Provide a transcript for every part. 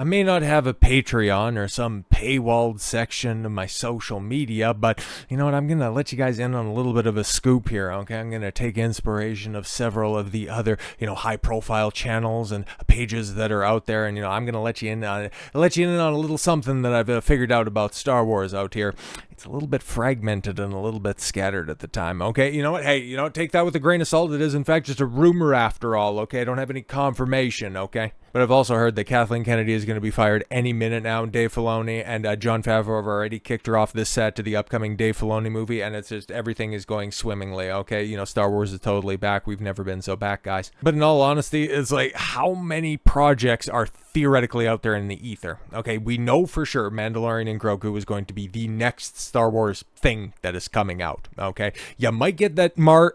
I may not have a Patreon or some paywalled section of my social media, but you know what? I'm going to let you guys in on a little bit of a scoop here, okay? I'm going to take inspiration of several of the other, high-profile channels and pages that are out there, and, I'm going to let you in on a little something that I've figured out about Star Wars out here. It's a little bit fragmented and a little bit scattered at the time, okay? You know what? Hey, take that with a grain of salt. It is, in fact, just a rumor after all, okay? I don't have any confirmation, okay? But I've also heard that Kathleen Kennedy is going to be fired any minute now. Dave Filoni and Jon Favreau have already kicked her off this set to the upcoming Dave Filoni movie, and it's just everything is going swimmingly, okay? Star Wars is totally back. We've never been so back, guys. But in all honesty, it's like, how many projects are theoretically out there in the ether? Okay, we know for sure Mandalorian and Grogu is going to be the next Star Wars thing that is coming out, okay? You might get that Maul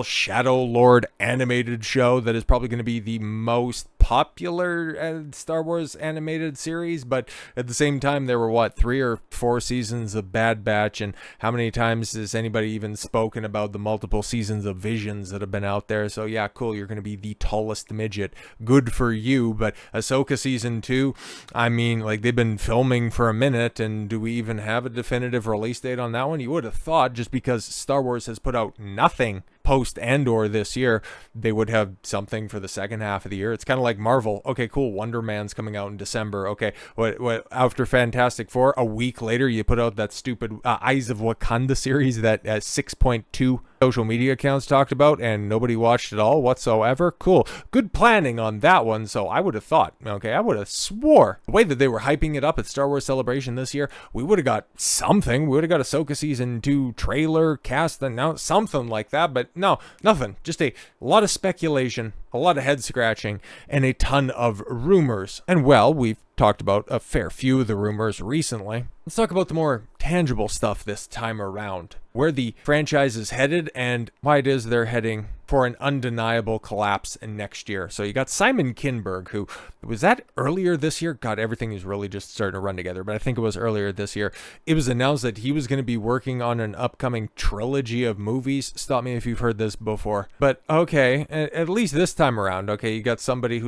Shadow Lord animated show that is probably going to be the most popular Star Wars animated series, but at the same time, there were 3 or 4 seasons of Bad Batch, and how many times has anybody even spoken about the multiple seasons of Visions that have been out there? So yeah, cool, you're going to be the tallest midget. Good for you. But Ahsoka season 2, I mean, like, they've been filming for a minute, and do we even have a definitive release date on that one? You would have thought, just because Star Wars has put out nothing post Andor this year, they would have something for the second half of the year. It's kind of like Marvel. Okay, cool, Wonder Man's coming out in December. Okay, what after Fantastic Four, a week later, you put out that stupid Eyes of Wakanda series that 6.2 social media accounts talked about, and nobody watched at all whatsoever. Cool, good planning on that one. So I would have thought, okay, I would have swore the way that they were hyping it up at Star Wars Celebration this year, we would have got something. We would have got Ahsoka season 2 trailer, cast announced, something like that. But no, nothing. Just a lot of speculation, a lot of head scratching, and a ton of rumors. And well, we've talked about a fair few of the rumors recently. Let's talk about the more tangible stuff this time around, where the franchise is headed and why it is they're heading for an undeniable collapse in next year. So you got Simon Kinberg, who was that earlier this year? God, everything is really just starting to run together, but I think it was earlier this year. It was announced that he was going to be working on an upcoming trilogy of movies. Stop me if you've heard this before. But okay, at least this time around, okay, you got somebody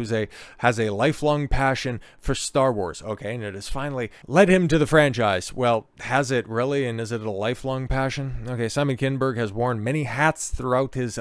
has a lifelong passion for Star Wars, okay, and it has finally led him to the franchise. Well, has it really, and is it a lifelong passion? Okay, Simon Kinberg has worn many hats throughout his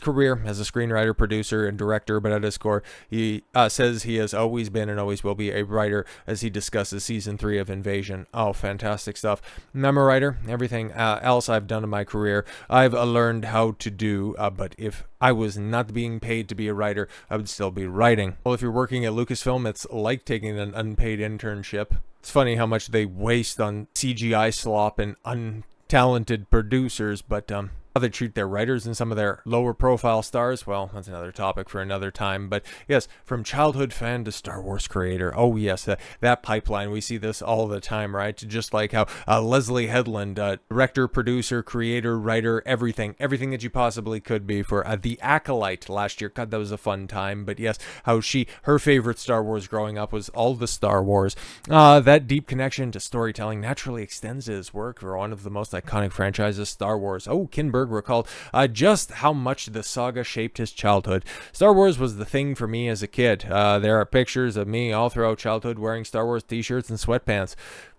career as a screenwriter, producer, and director, but at his core, he says he has always been and always will be a writer, as he discusses season 3 of Invasion. Oh, fantastic stuff. I'm a writer. Everything else I've done in my career, I've learned how to do, but if I was not being paid to be a writer, I would still be writing. Well, if you're working at Lucasfilm, it's like taking an unpaid internship. It's funny how much they waste on CGI slop and untalented producers, but how they treat their writers and some of their lower profile stars, well, that's another topic for another time. But yes, from childhood fan to Star Wars creator, oh yes, that pipeline, we see this all the time, right? Just like how Leslie Headland, director, producer, creator, writer, everything that you possibly could be for The Acolyte last year. God, that was a fun time. But yes, how her favorite Star Wars growing up was all the Star Wars. That deep connection to storytelling naturally extends his work for one of the most iconic franchises, Star Wars. Oh, Kinberg recalled just how much the saga shaped his childhood. Star Wars was the thing for me as a kid. There are pictures of me all throughout childhood wearing Star Wars t-shirts and sweatpants.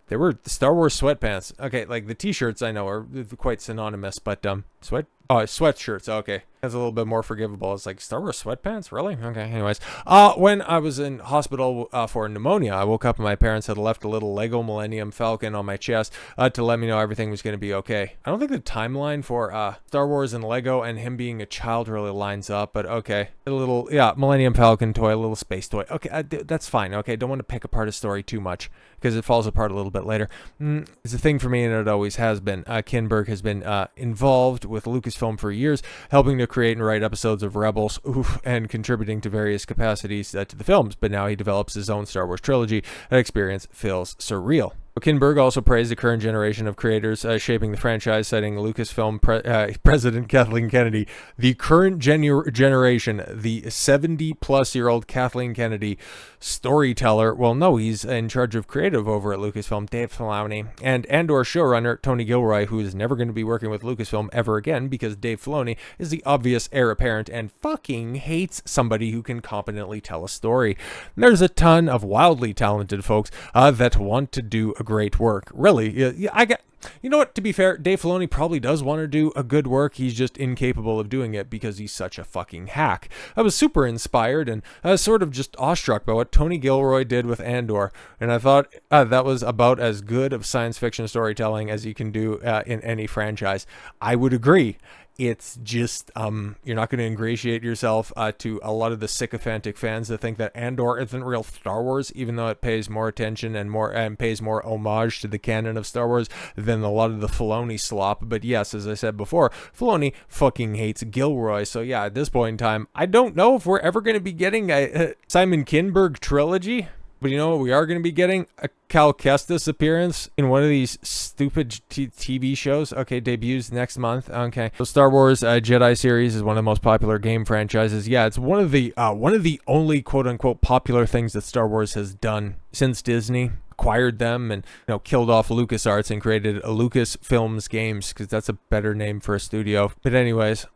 They were Star Wars sweatpants. Okay, like the t-shirts I know are quite synonymous, but sweatshirts, okay. That's a little bit more forgivable. It's like, Star Wars sweatpants? Really? Okay, anyways. When I was in hospital for pneumonia, I woke up and my parents had left a little Lego Millennium Falcon on my chest to let me know everything was going to be okay. I don't think the timeline for Star Wars and Lego and him being a child really lines up, but okay. A little, Millennium Falcon toy, a little space toy. Okay, that's fine. Okay, don't want to pick apart a story too much because it falls apart a little bit later. It's a thing for me, and it always has been. Kinberg has been involved with Lucasfilm for years, helping to create and write episodes of Rebels, and contributing to various capacities to the films, but now he develops his own Star Wars trilogy. That experience feels surreal. Kinberg also praised the current generation of creators shaping the franchise, citing Lucasfilm President Kathleen Kennedy. The current generation, the 70-plus-year-old Kathleen Kennedy storyteller. Well, no, he's in charge of creative over at Lucasfilm, Dave Filoni. And Andor showrunner Tony Gilroy, who is never going to be working with Lucasfilm ever again because Dave Filoni is the obvious heir apparent and fucking hates somebody who can competently tell a story. And there's a ton of wildly talented folks that want to do a great work. Really, you know what, to be fair, Dave Filoni probably does want to do a good work. He's just incapable of doing it because he's such a fucking hack. I was super inspired and sort of just awestruck by what Tony Gilroy did with Andor, and I thought that was about as good of science fiction storytelling as you can do in any franchise. I would agree. It's just, you're not going to ingratiate yourself to a lot of the sycophantic fans that think that Andor isn't real Star Wars, even though it pays more attention and pays more homage to the canon of Star Wars than a lot of the Filoni slop. But yes, as I said before, Filoni fucking hates Gilroy. So yeah, at this point in time, I don't know if we're ever going to be getting a Simon Kinberg trilogy. But you know what we are going to be getting? A Cal Kestis appearance in one of these stupid TV shows. Okay, debuts next month. Okay. So Star Wars Jedi series is one of the most popular game franchises. Yeah, it's one of the only quote-unquote popular things that Star Wars has done since Disney acquired them and killed off LucasArts and created Lucasfilms Games, because that's a better name for a studio. But anyways,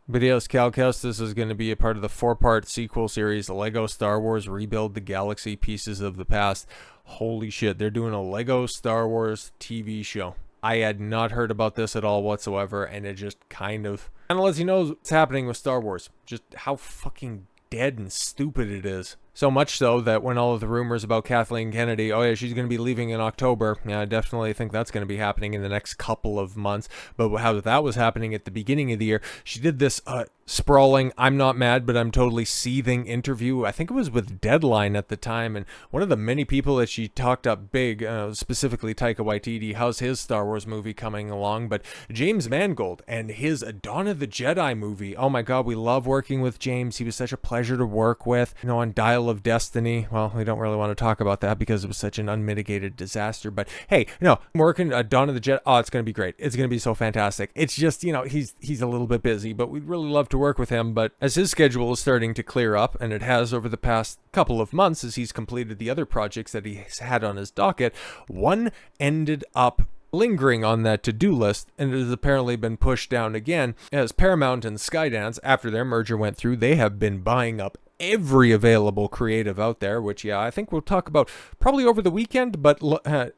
Cal Kestis is going to be a part of the 4-part sequel series, Lego Star Wars Rebuild the Galaxy Pieces of the Past. Holy shit, they're doing a Lego Star Wars TV show. I had not heard about this at all whatsoever, and it just kind of lets you know what's happening with Star Wars. Just how fucking dead and stupid it is. So much so that when all of the rumors about Kathleen Kennedy, oh yeah, she's going to be leaving in October, yeah, I definitely think that's going to be happening in the next couple of months. But how that was happening at the beginning of the year, she did this sprawling, I'm not mad, but I'm totally seething interview. I think it was with Deadline at the time. And one of the many people that she talked up big, specifically Taika Waititi, how's his Star Wars movie coming along? But James Mangold and his Dawn of the Jedi movie. Oh my God, we love working with James. He was such a pleasure to work with, on Dial of Destiny. Well, we don't really want to talk about that because it was such an unmitigated disaster. But hey, working Dawn of the Jedi, oh, it's going to be great. It's going to be so fantastic. It's just, he's a little bit busy, but we'd really love to work with him. But as his schedule is starting to clear up, and it has over the past couple of months as he's completed the other projects that he's had on his docket, one ended up lingering on that to-do list, and it has apparently been pushed down again as Paramount and Skydance, after their merger went through, they have been buying up every available creative out there, which, yeah, I think we'll talk about probably over the weekend, but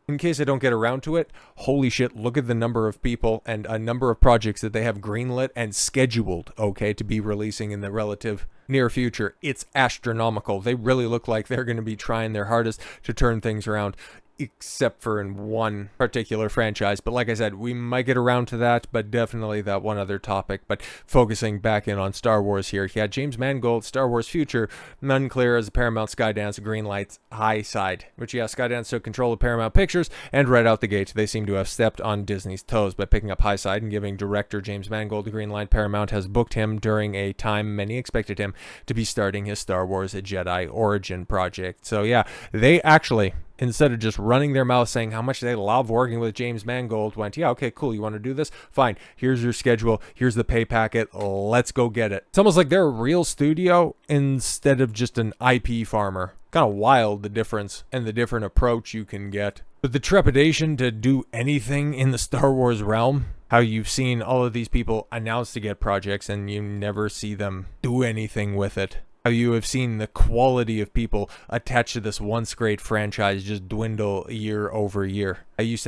in case I don't get around to it, holy shit, look at the number of people and a number of projects that they have greenlit and scheduled, okay, to be releasing in the relative near future. It's astronomical. They really look like they're going to be trying their hardest to turn things around, except for in one particular franchise. But like I said, we might get around to that, but definitely that one other topic. But focusing back in on Star Wars here, yeah, James Mangold, Star Wars Future, unclear as the Paramount Skydance greenlights high side, which, yeah, Skydance took control of Paramount Pictures, and right out the gate, they seem to have stepped on Disney's toes by picking up high side and giving director James Mangold the green light. Paramount has booked him during a time many expected him to be starting his Star Wars Jedi origin project. So yeah, they actually, instead of just running their mouth saying how much they love working with James Mangold, went, yeah, okay, cool, you want to do this? Fine, here's your schedule, here's the pay packet, let's go get it. It's almost like they're a real studio instead of just an IP farmer. Kind of wild, the difference and the different approach you can get. But the trepidation to do anything in the Star Wars realm, how you've seen all of these people announce to get projects and you never see them do anything with it. How you have seen the quality of people attached to this once great franchise just dwindle year over year. How you used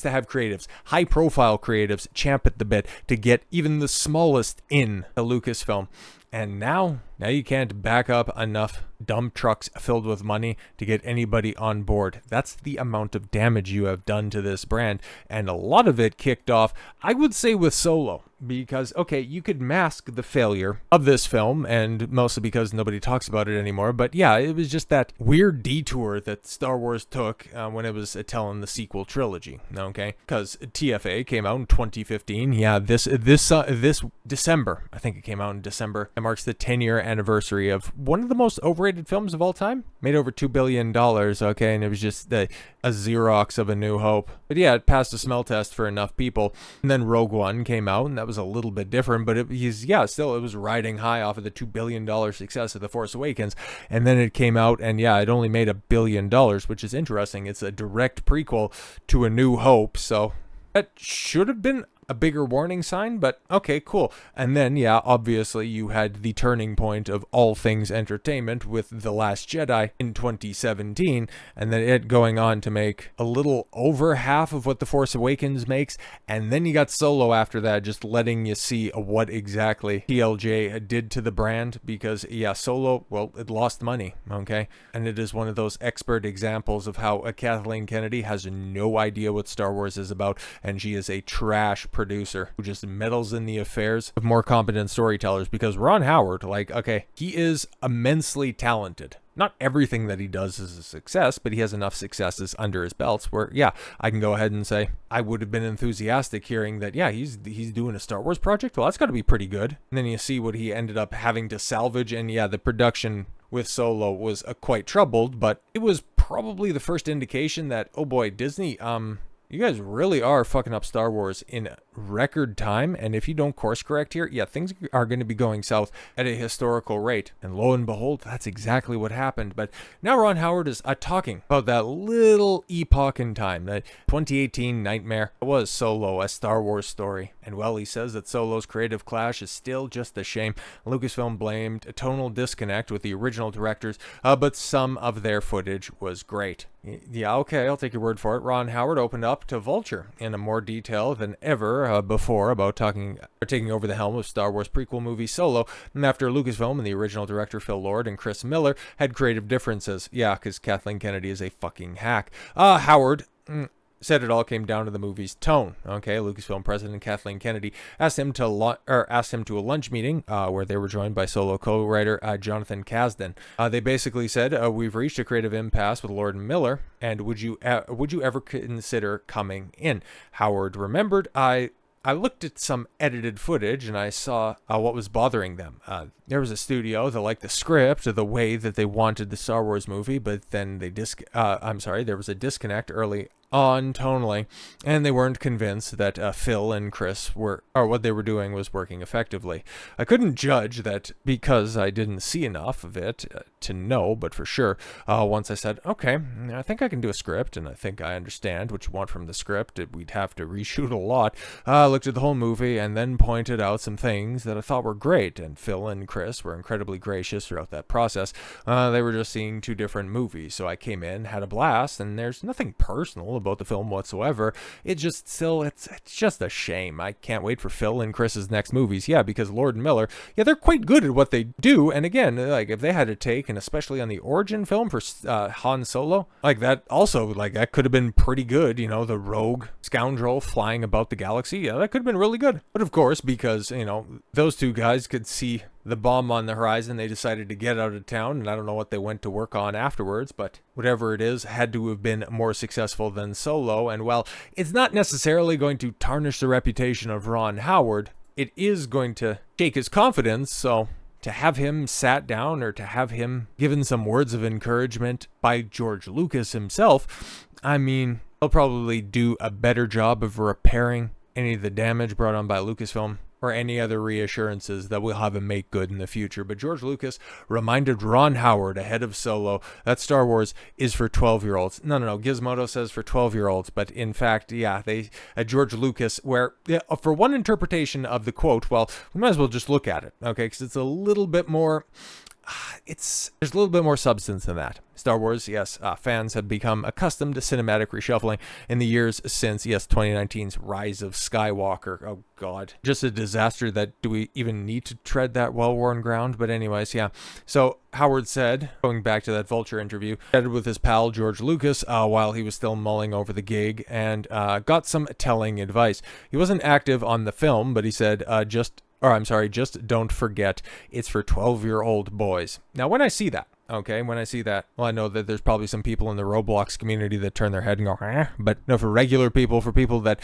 to have creatives, high profile creatives, champ at the bit to get even the smallest in the Lucasfilm. And now you can't back up enough dump trucks filled with money to get anybody on board. That's the amount of damage you have done to this brand. And a lot of it kicked off, I would say, with Solo. Because, okay, you could mask the failure of this film, and mostly because nobody talks about it anymore. But yeah, it was just that weird detour that Star Wars took when it was telling the sequel trilogy, okay? Because TFA came out in 2015. Yeah, this December. I think it came out in December. It marks the 10-year anniversary of one of the most overrated films of all time. Made over $2 billion, okay, and it was just a Xerox of A New Hope. But yeah, it passed a smell test for enough people. And then Rogue One came out, and that was a little bit different, but it was riding high off of the $2 billion success of The Force Awakens. And then it came out, and yeah, it only made $1 billion, which is interesting. It's a direct prequel to A New Hope, so that should have been a bigger warning sign, but okay, cool. And then, yeah, obviously you had the turning point of all things entertainment with The Last Jedi in 2017, and then it going on to make a little over half of what The Force Awakens makes, and then you got Solo after that, just letting you see what exactly TLJ did to the brand, because, yeah, Solo, well, it lost money, okay? And it is one of those expert examples of how a Kathleen Kennedy has no idea what Star Wars is about, and she is a trash producer who just meddles in the affairs of more competent storytellers, because Ron Howard, like, okay, he is immensely talented. Not everything that he does is a success, but he has enough successes under his belts where, yeah, I can go ahead and say I would have been enthusiastic hearing that, yeah, he's doing a Star Wars project. Well, that's got to be pretty good. And then you see what he ended up having to salvage, and yeah, the production with Solo was quite troubled, but it was probably the first indication that, oh boy, Disney, you guys really are fucking up Star Wars in record time, and if you don't course correct here, yeah, things are going to be going south at a historical rate. And lo and behold, that's exactly what happened. But now Ron Howard is talking about that little epoch in time, that 2018 nightmare was Solo, a Star Wars story. And well, he says that Solo's creative clash is still just a shame. Lucasfilm blamed a tonal disconnect with the original directors, but some of their footage was great. Yeah, okay, I'll take your word for it. Ron Howard opened up to Vulture in a more detail than ever before about taking over the helm of Star Wars prequel movie Solo, and after Lucasfilm and the original director Phil Lord and Chris Miller had creative differences. Yeah, because Kathleen Kennedy is a fucking hack. Howard said it all came down to the movie's tone. Okay, Lucasfilm president Kathleen Kennedy asked him to a lunch meeting where they were joined by Solo co-writer Jonathan Kasdan. They basically said, "We've reached a creative impasse with Lord and Miller, and would you ever consider coming in?" Howard remembered, I looked at some edited footage and I saw what was bothering them. There was a studio that liked the script or the way that they wanted the Star Wars movie, but then there was a disconnect early on tonally, and they weren't convinced that Phil and Chris what they were doing was working effectively. I couldn't judge that because I didn't see enough of it to know, but for sure, once I said, okay, I think I can do a script, and I think I understand what you want from the script, we'd have to reshoot a lot. I looked at the whole movie and then pointed out some things that I thought were great, and Phil and Chris were incredibly gracious throughout that process. They were just seeing two different movies, so I came in, had a blast, and there's nothing personal about the film whatsoever. It's just a shame. I can't wait for Phil and Chris's next movies. Yeah, because Lord and Miller, yeah, they're quite good at what they do. And again, like if they had to take, and especially on the origin film for Han Solo, like that also, like that could have been pretty good. You know, the rogue scoundrel flying about the galaxy. Yeah, that could have been really good. But of course, because, you know, those two guys could see the bomb on the horizon, they decided to get out of town, and I don't know what they went to work on afterwards, but whatever it is, had to have been more successful than Solo. And while it's not necessarily going to tarnish the reputation of Ron Howard, it is going to shake his confidence. So to have him sat down, or to have him given some words of encouragement by George Lucas himself, I mean, he'll probably do a better job of repairing any of the damage brought on by Lucasfilm, or any other reassurances that we'll have him make good in the future. But George Lucas reminded Ron Howard ahead of Solo that Star Wars is for 12-year-olds. No, Gizmodo says for 12-year-olds, but in fact, yeah, George Lucas, where, yeah, for one interpretation of the quote, well, we might as well just look at it, okay, because it's a little bit more... there's a little bit more substance than that. Star Wars, yes, fans have become accustomed to cinematic reshuffling in the years since, yes, 2019's Rise of Skywalker. Oh, God. Just a disaster. That do we even need to tread that well-worn ground? But anyways, yeah. So Howard said, going back to that Vulture interview, chatted with his pal George Lucas while he was still mulling over the gig, and got some telling advice. He wasn't active on the film, but he said, just don't forget, it's for 12-year-old boys. Now, when I see that, okay, when I see that. Well, I know that there's probably some people in the Roblox community that turn their head and go, eh. But no, for regular people, for people that,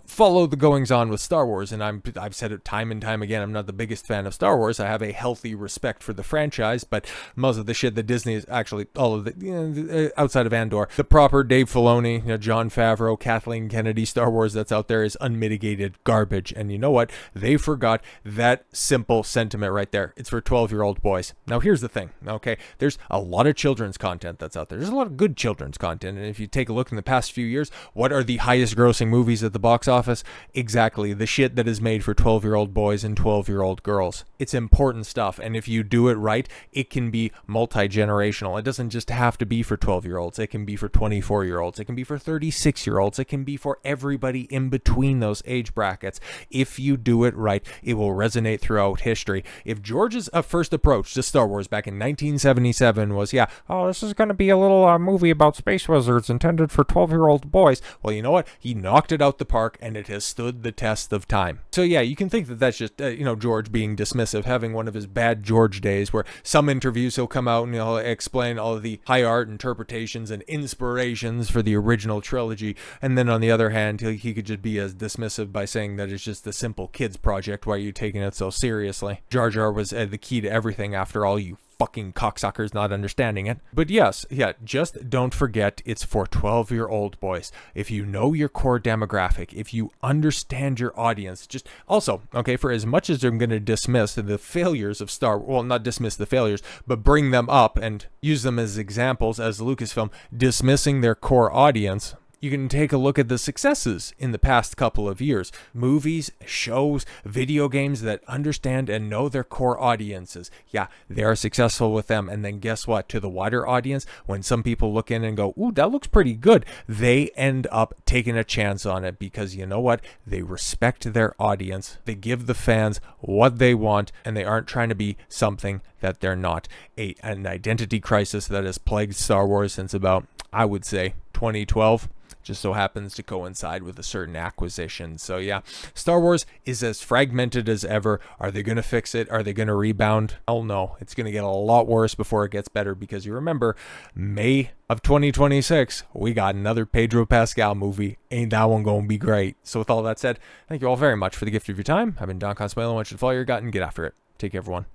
follow the goings on with Star Wars, and I've said it time and time again, I'm not the biggest fan of Star Wars. I have a healthy respect for the franchise, but most of the shit that Disney is actually, all of the, outside of Andor, the proper Dave Filoni, Jon Favreau, Kathleen Kennedy Star Wars that's out there is unmitigated garbage. And you know what? They forgot that simple sentiment right there. It's for 12-year-old boys. Now, here's the thing, okay? There's a lot of children's content that's out there. There's a lot of good children's content. And if you take a look in the past few years, what are the highest grossing movies at the box office? Exactly. The shit that is made for 12-year-old boys and 12-year-old girls. It's important stuff. And if you do it right, it can be multi-generational. It doesn't just have to be for 12-year-olds. It can be for 24-year-olds. It can be for 36-year-olds. It can be for everybody in between those age brackets. If you do it right, it will resonate throughout history. If George's first approach to Star Wars back in 1977 was, this is going to be a little movie about space wizards intended for 12-year-old boys. Well, you know what? He knocked it out the park, and it has stood the test of time. So yeah, you can think that that's just, George being dismissive, having one of his bad George days where some interviews he'll come out and he'll explain all of the high art interpretations and inspirations for the original trilogy. And then on the other hand, he could just be as dismissive by saying that it's just a simple kid's project. Why are you taking it so seriously? Jar Jar was the key to everything after all, you fucking cocksuckers not understanding it. But yes, just don't forget it's for 12-year-old boys. If you know your core demographic, if you understand your audience, just also, okay, for as much as I'm going to dismiss the failures of not dismiss the failures, but bring them up and use them as examples as Lucasfilm dismissing their core audience, you can take a look at the successes in the past couple of years. Movies, shows, video games that understand and know their core audiences. Yeah, they are successful with them. And then guess what? To the wider audience, when some people look in and go, ooh, that looks pretty good, they end up taking a chance on it because you know what? They respect their audience. They give the fans what they want, and they aren't trying to be something that they're not. An identity crisis that has plagued Star Wars since about, I would say, 2012. Just so happens to coincide with a certain acquisition. So yeah, Star Wars is as fragmented as ever. Are they going to fix it? Are they going to rebound? Hell no. It's going to get a lot worse before it gets better because you remember, May of 2026, we got another Pedro Pascal movie. Ain't that one going to be great? So with all that said, thank you all very much for the gift of your time. I've been Don Consuelo. I want you to follow your gut and get after it. Take care, everyone.